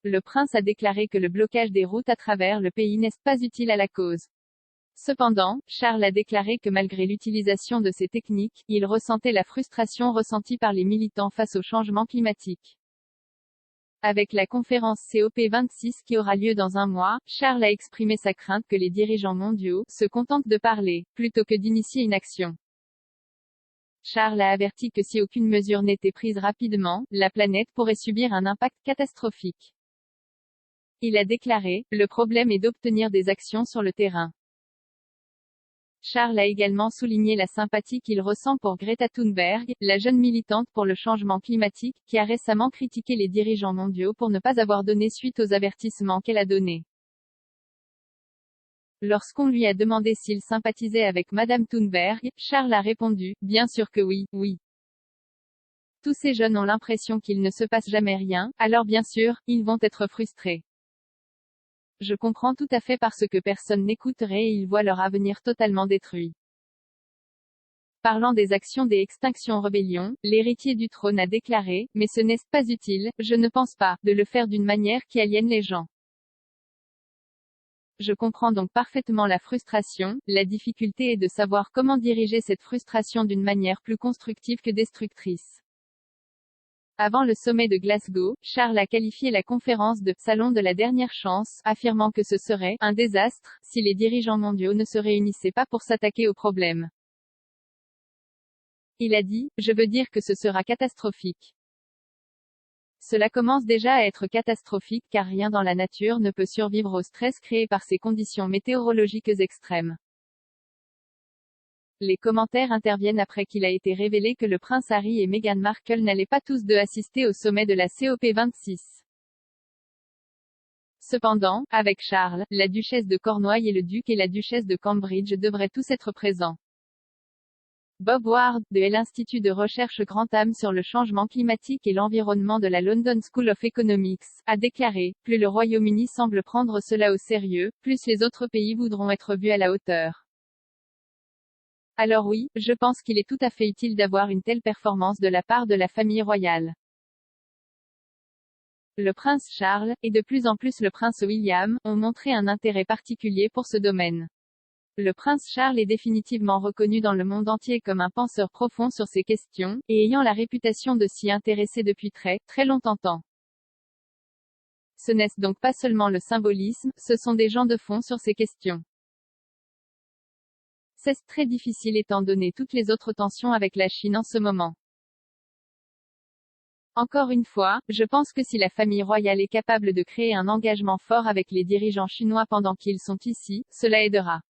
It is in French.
Le prince a déclaré que le blocage des routes à travers le pays n'est pas utile à la cause. Cependant, Charles a déclaré que malgré l'utilisation de ces techniques, il ressentait la frustration ressentie par les militants face au changement climatique. Avec la conférence COP26 qui aura lieu dans un mois, Charles a exprimé sa crainte que les dirigeants mondiaux se contentent de parler, plutôt que d'initier une action. Charles a averti que si aucune mesure n'était prise rapidement, la planète pourrait subir un impact catastrophique. Il a déclaré, le problème est d'obtenir des actions sur le terrain. Charles a également souligné la sympathie qu'il ressent pour Greta Thunberg, la jeune militante pour le changement climatique, qui a récemment critiqué les dirigeants mondiaux pour ne pas avoir donné suite aux avertissements qu'elle a donnés. Lorsqu'on lui a demandé s'il sympathisait avec Madame Thunberg, Charles a répondu, bien sûr que oui, oui. Tous ces jeunes ont l'impression qu'il ne se passe jamais rien, alors bien sûr, ils vont être frustrés. Je comprends tout à fait parce que personne n'écouterait et ils voient leur avenir totalement détruit. Parlant des actions des Extinction Rebellion, l'héritier du trône a déclaré, mais ce n'est pas utile, je ne pense pas, de le faire d'une manière qui aliène les gens. Je comprends donc parfaitement la frustration, la difficulté est de savoir comment diriger cette frustration d'une manière plus constructive que destructrice. Avant le sommet de Glasgow, Charles a qualifié la conférence de « salon de la dernière chance », affirmant que ce serait « un désastre » si les dirigeants mondiaux ne se réunissaient pas pour s'attaquer au problème. Il a dit « Je veux dire que ce sera catastrophique. Cela commence déjà à être catastrophique car rien dans la nature ne peut survivre au stress créé par ces conditions météorologiques extrêmes. » Les commentaires interviennent après qu'il a été révélé que le prince Harry et Meghan Markle n'allaient pas tous deux assister au sommet de la COP26. Cependant, avec Charles, la duchesse de Cornouailles et le duc et la duchesse de Cambridge devraient tous être présents. Bob Ward, de l'Institut de recherche Grantham sur le changement climatique et l'environnement de la London School of Economics, a déclaré, plus le Royaume-Uni semble prendre cela au sérieux, plus les autres pays voudront être vus à la hauteur. Alors oui, je pense qu'il est tout à fait utile d'avoir une telle performance de la part de la famille royale. Le prince Charles, et de plus en plus le prince William, ont montré un intérêt particulier pour ce domaine. Le prince Charles est définitivement reconnu dans le monde entier comme un penseur profond sur ces questions, et ayant la réputation de s'y intéresser depuis très, très longtemps. Ce n'est donc pas seulement le symbolisme, ce sont des gens de fond sur ces questions. C'est très difficile étant donné toutes les autres tensions avec la Chine en ce moment. Encore une fois, je pense que si la famille royale est capable de créer un engagement fort avec les dirigeants chinois pendant qu'ils sont ici, cela aidera.